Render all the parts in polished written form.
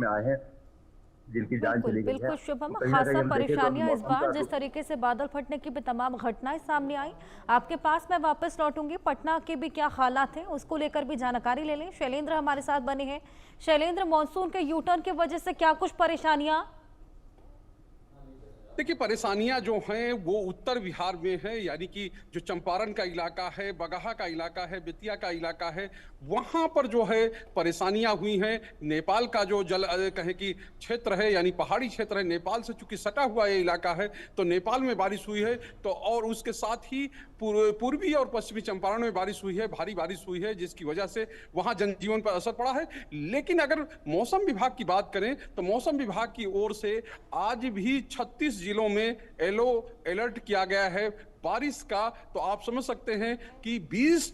में आए हैं, जिनकी जान बिल्कुल चली गई है। बिल्कुल शुभम, तो कहीं ना कहीं खासा हम देखें तो अभी परेशानियां इस मौसम बार का जिस तरीके से बादल फटने की भी तमाम घटनाएं सामने आई, आपके पास मैं वापस लौटूंगी। पटना के भी क्या हालात हैं उसको लेकर भी जानकारी ले लें। शैलेंद्र हमारे साथ बने हैं। शैलेंद्र, मानसून के यू टर्न की वजह से क्या कुछ परेशानियां? देखिए, परेशानियां जो हैं वो उत्तर बिहार में है, यानी कि जो चंपारण का इलाका है, बगहा का इलाका है, बेतिया का इलाका है, वहां पर जो है परेशानियां हुई हैं। नेपाल का जो कहें कि क्षेत्र है, यानी पहाड़ी क्षेत्र है, नेपाल से चूंकि सटा हुआ ये इलाका है, तो नेपाल में बारिश हुई है। तो और उसके साथ ही पूर्वी और पश्चिमी चंपारण में बारिश हुई है, भारी बारिश हुई है, जिसकी वजह से वहां जनजीवन पर असर पड़ा है। लेकिन अगर मौसम विभाग की बात करें तो मौसम विभाग की ओर से आज भी 36 जिलों में येलो अलर्ट किया गया है बारिश का। तो आप समझ सकते हैं कि 20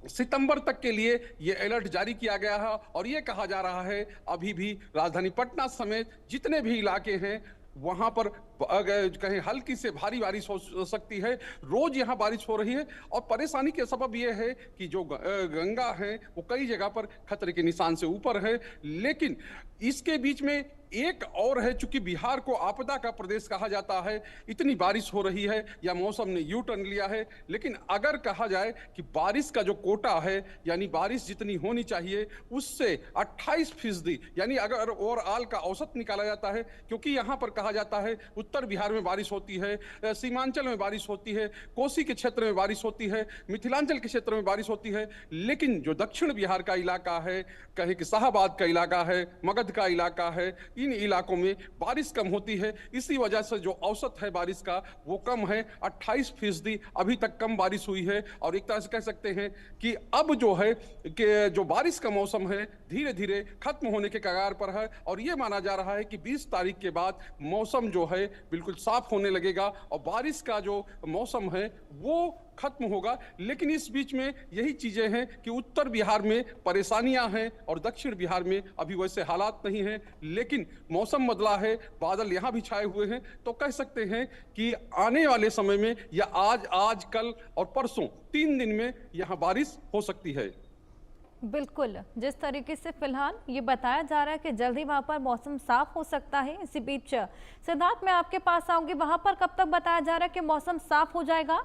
सितंबर तक के लिए यह अलर्ट जारी किया गया है। और यह कहा जा रहा है अभी भी राजधानी पटना समेत जितने भी इलाके हैं वहां पर कहीं हल्की से भारी बारिश हो सकती है। रोज यहां बारिश हो रही है और परेशानी के सबब यह है कि जो गंगा है वो कई जगह पर खतरे के निशान से ऊपर है। लेकिन इसके बीच में एक और है, चूंकि बिहार को आपदा का प्रदेश कहा जाता है, इतनी बारिश हो रही है या मौसम ने यू टर्न लिया है। लेकिन अगर कहा जाए कि बारिश का जो कोटा है, यानी बारिश जितनी होनी चाहिए उससे 28% यानी अगर ओवरऑल का औसत निकाला जाता है, क्योंकि यहां पर कहा जाता है उत्तर बिहार में बारिश होती है, सीमांचल में बारिश होती है, कोसी के क्षेत्र में बारिश होती है, मिथिलांचल के क्षेत्र में बारिश होती है। लेकिन जो दक्षिण बिहार का इलाका है, कहे कि शाहबाद का इलाका है, मगध का इलाका है, इन इलाकों में बारिश कम होती है। इसी वजह से जो औसत है बारिश का वो कम है, 28% अभी तक कम बारिश हुई है। और एक तरह से कह सकते हैं कि अब जो है कि जो बारिश का मौसम है धीरे धीरे खत्म होने के कगार पर है। और ये माना जा रहा है कि 20 तारीख के बाद मौसम जो है बिल्कुल साफ होने लगेगा और बारिश का जो मौसम है वो खत्म होगा। लेकिन इस बीच में यही चीजें हैं कि उत्तर बिहार में परेशानियां हैं और दक्षिण बिहार में अभी वैसे हालात नहीं हैं। लेकिन मौसम बदला है, बादल यहां भी छाए हुए हैं, तो कह सकते हैं कि आने वाले समय में या आज कल और परसों 3 दिन में यहां बारिश हो सकती है। बिल्कुल, जिस तरीके से फिलहाल ये बताया जा रहा है कि जल्दी वहां पर मौसम साफ हो सकता है। इसी बीच सिद्धार्थ, मैं आपके पास आऊंगी। वहां पर कब तक बताया जा रहा है कि मौसम साफ हो जाएगा?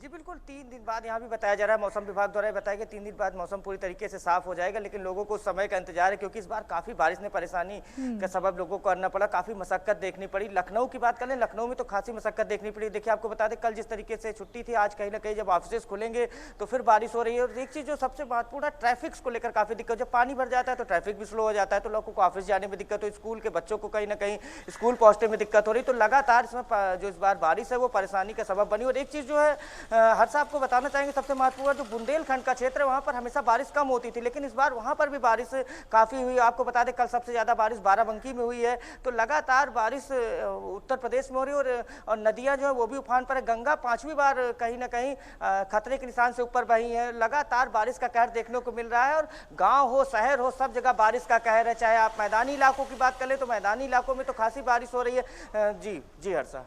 जी बिल्कुल, 3 दिन बाद यहाँ भी बताया जा रहा है, मौसम विभाग द्वारा बताया कि 3 दिन बाद मौसम पूरी तरीके से साफ हो जाएगा। लेकिन लोगों को समय का इंतजार है, क्योंकि इस बार काफ़ी बारिश ने परेशानी का सबब लोगों को करना पड़ा, काफ़ी मशक्कत देखनी पड़ी। लखनऊ की बात करें, लखनऊ में तो खासी मशक्कत देखनी पड़ी। देखिए, आपको बता दें, कल जिस तरीके से छुट्टी थी, आज कहीं ना कहीं जब ऑफिस खुलेंगे तो फिर बारिश हो रही है। और एक चीज़ जो सबसे महत्वपूर्ण है, ट्रैफिक को लेकर काफ़ी दिक्कत। जब पानी भर जाता है तो ट्रैफिक भी स्लो हो जाता है, तो लोगों को ऑफिस जाने में दिक्कत हो, स्कूल के बच्चों को कहीं ना कहीं स्कूल पहुँचने में दिक्कत हो रही। तो लगातार इसमें जो इस बार बारिश है वो परेशानी का सबब बनी। और एक चीज़ जो है हर्ष आपको बताना चाहेंगे, सबसे महत्वपूर्ण जो बुंदेलखंड का क्षेत्र है वहां पर हमेशा बारिश कम होती थी, लेकिन इस बार वहां पर भी बारिश काफी हुई। आपको बता दें, कल सबसे ज्यादा बारिश बाराबंकी में हुई है। तो लगातार बारिश उत्तर प्रदेश में हो रही है और नदियां जो है वो भी उफान पर है। गंगा 5वीं बार कहीं ना कहीं खतरे के निशान से ऊपर बही है। लगातार बारिश का कहर देखने को मिल रहा है और गाँव हो शहर हो सब जगह बारिश का कहर है। चाहे आप मैदानी इलाकों की बात करें तो मैदानी इलाकों में तो खासी बारिश हो रही है। जी हर्षा,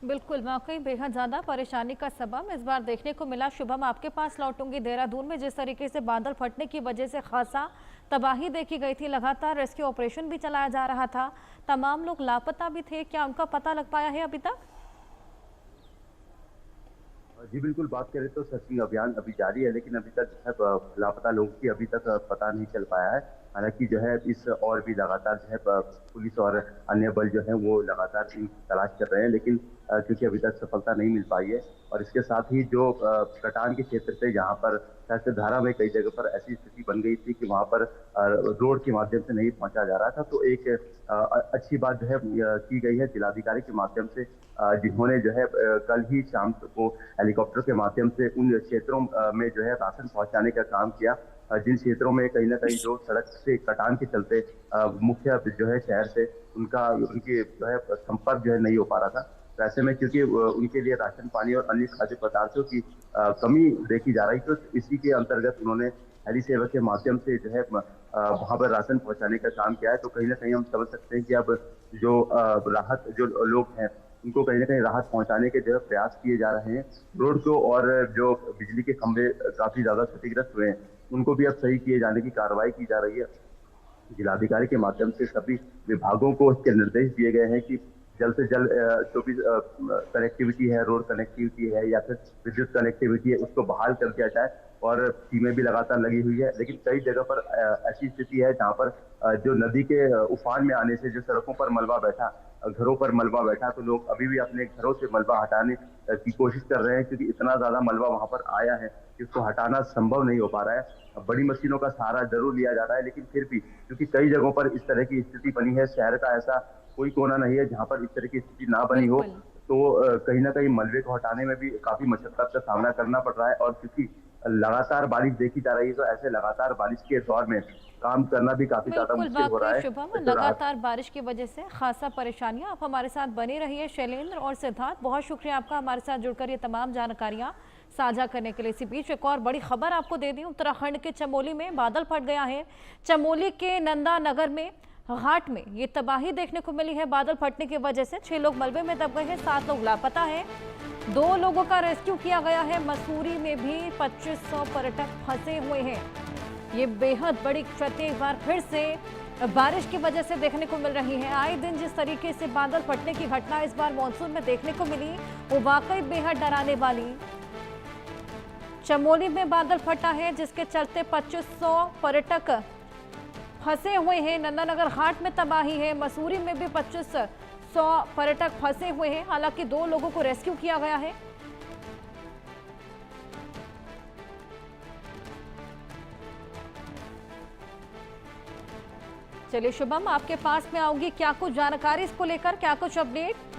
बिल्कुल, वाकई बेहद ज़्यादा परेशानी का सबब इस बार देखने को मिला। शुभम, आपके पास लौटूंगी। देहरादून में जिस तरीके से बादल फटने की वजह से खासा तबाही देखी गई थी, लगातार रेस्क्यू ऑपरेशन भी चलाया जा रहा था, तमाम लोग लापता भी थे, क्या उनका पता लग पाया है अभी तक? जी बिल्कुल, बात करें तो सर्चिंग अभियान अभी जारी है, लेकिन अभी तक जो है लापता लोगों की अभी तक पता नहीं चल पाया है। हालांकि जो है इस और भी लगातार जो है पुलिस और अन्य बल जो है वो लगातार इनकी तलाश कर रहे हैं, लेकिन क्योंकि अभी तक सफलता नहीं मिल पाई है। और इसके साथ ही जो कटान के क्षेत्र पे जहाँ पर धारा में कई जगह पर ऐसी स्थिति बन गई थी कि वहाँ पर रोड के माध्यम से नहीं पहुँचा जा रहा था, तो एक अच्छी बात जो है की गई है जिलाधिकारी के माध्यम से, जिन्होंने जो है कल ही शाम को हेलीकॉप्टर के माध्यम से उन क्षेत्रों में जो है राशन पहुंचाने का काम किया, जिन क्षेत्रों में कहीं ना कहीं जो सड़क से कटान के चलते मुख्य जो है शहर से उनकी जो है संपर्क जो है नहीं हो पा रहा था। तो ऐसे में क्योंकि उनके लिए राशन पानी और अन्य खाद्य पदार्थों की कमी देखी जा रही, तो इसी के अंतर्गत उन्होंने हेली सेवा के माध्यम से जो है वहां पर राशन पहुंचाने का काम किया है। तो कहीं ना कहीं हम समझ सकते हैं कि अब जो राहत जो लोग हैं उनको कहीं ना कहीं राहत पहुंचाने के जो है प्रयास किए जा रहे हैं। रोड को और जो बिजली के खंभे काफी ज्यादा क्षतिग्रस्त हुए हैं उनको भी अब सही किए जाने की कार्रवाई की जा रही है। जिलाधिकारी के माध्यम से सभी विभागों को इसके निर्देश दिए गए हैं कि जल्द से जल्द जो भी कनेक्टिविटी है, रोड कनेक्टिविटी है या फिर विद्युत कनेक्टिविटी है, उसको बहाल कर दिया जाए। और टीमें भी लगातार लगी हुई है, लेकिन कई जगह पर ऐसी स्थिति है जहां पर जो नदी के उफान में आने से जो सड़कों पर मलबा बैठा, घरों पर मलबा बैठा, तो लोग अभी भी अपने घरों से मलबा हटाने की कोशिश कर रहे हैं, क्योंकि इतना ज्यादा मलबा वहां पर आया है कि उसको हटाना संभव नहीं हो पा रहा है। बड़ी मशीनों का सहारा जरूर लिया जा रहा है, लेकिन फिर भी क्योंकि कई जगहों पर इस तरह की स्थिति बनी है, शहर का ऐसा कोई कोना नहीं है जहां पर इस तरह की स्थिति ना बनी हो, तो कहीं ना कहीं मलबे को हटाने में भी काफी मशक्कत का सामना करना पड़ रहा है। और क्योंकि लगातार बारिश देखी जा रही है, तो ऐसे लगातार बारिश के दौर में काम करना भी काफी ज्यादा मुश्किल हो रहा है। शुभम, लगातार बारिश की वजह से खासा परेशानियां। आप हमारे साथ बने रहिए। शैलेंद्र और सिद्धार्थ, बहुत शुक्रिया आपका हमारे साथ जुड़कर ये तमाम जानकारियां साझा करने के लिए। इसी बीच एक और बड़ी खबर आपको दे दी। उत्तराखंड के चमोली में बादल फट गया है। चमोली के नंदा नगर में घाट में ये तबाही देखने को मिली है। बादल फटने की वजह से 6 लोग मलबे में दब गए हैं, 7 लोग लापता है। 2 लोगों का रेस्क्यू किया गया है। मसूरी में भी 2500 पर्यटक फंसे हुए हैं। ये बेहद बड़ी क्षति एक बार फिर से बारिश की वजह से देखने को मिल रही है। आए दिन जिस तरीके से बादल फटने की घटना इस बार मानसून में देखने को मिली, वो वाकई बेहद डराने वाली। चमोली में बादल फटा है, जिसके चलते 2500 पर्यटक फंसे हुए हैं। नंदानगर घाट में तबाही है। मसूरी में भी 2500 पर्यटक फंसे हुए हैं। हालांकि 2 लोगों को रेस्क्यू किया गया है। चलिए शुभम, आपके पास में आऊंगी। क्या कुछ जानकारी इसको लेकर, क्या कुछ अपडेट?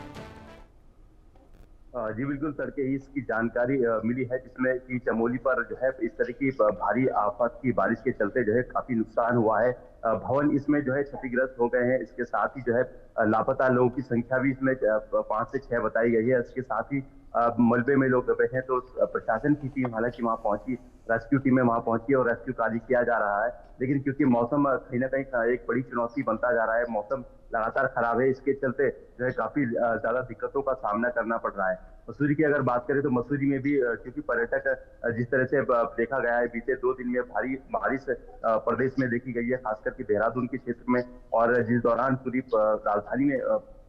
जी बिल्कुल, तड़के ही इसकी जानकारी मिली है, जिसमें कि चमोली पर जो है इस तरह की भारी आफत की बारिश के चलते जो है काफी नुकसान हुआ है। भवन इसमें जो है क्षतिग्रस्त हो गए हैं। इसके साथ ही जो है लापता लोगों की संख्या भी इसमें 5 से 6 बताई गई है। इसके साथ ही मलबे में लोग दबे हैं, तो प्रशासन की टीम हालांकि वहां पहुंची, रेस्क्यू टीमें वहां पहुंची और रेस्क्यू कार्य किया जा रहा है। लेकिन क्योंकि मौसम कहीं ना कहीं एक बड़ी चुनौती बनता जा रहा है, मौसम लगातार खराब है, इसके चलते जो है काफी ज्यादा दिक्कतों का सामना करना पड़ रहा है। मसूरी की अगर बात करें तो मसूरी में भी क्योंकि पर्यटक जिस तरह से देखा गया है, बीते 2 दिन में भारी बारिश प्रदेश में देखी गई है, खासकर के देहरादून के क्षेत्र में, और जिस दौरान पूरी राजधानी में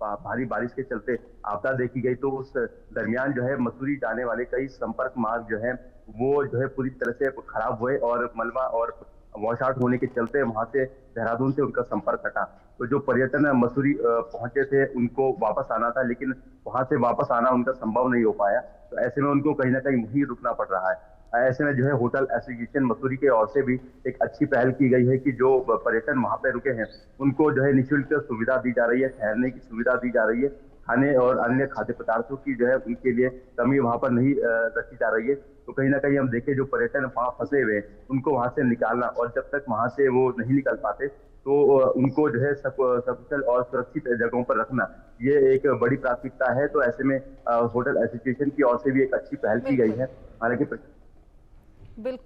भारी बारिश के चलते आपदा देखी गई, तो उस दरमियान जो है मसूरी जाने वाले कई संपर्क मार्ग जो है वो जो है पूरी तरह से खराब हुए और मलबा और वॉश आउट होने के चलते वहां से देहरादून से उनका संपर्क हटा। तो जो पर्यटन मसूरी पहुंचे थे उनको वापस आना था, लेकिन वहां से वापस आना उनका संभव नहीं हो पाया। तो ऐसे में उनको कहीं ना कहीं वहीं रुकना पड़ रहा है। ऐसे में जो है होटल एसोसिएशन मसूरी के ओर से भी एक अच्छी पहल की गई है कि जो पर्यटन वहां पे रुके हैं उनको जो है निःशुल्क सुविधा दी जा रही है, ठहरने की सुविधा दी जा रही है, खाने और अन्य खाद्य पदार्थों की जो है उनके लिए कमी वहां पर नहीं रखी जा रही है। तो कहीं ना कहीं हम देखें जो पर्यटन वहां फंसे हुए हैं उनको वहां से निकालना, और जब तक वहां से वो नहीं निकल पाते तो उनको जो है सकुशल और सुरक्षित जगहों पर रखना, ये एक बड़ी प्राथमिकता है। तो ऐसे में होटल एसोसिएशन की ओर से भी एक अच्छी पहल की गई है। हालांकि बिल्कुल।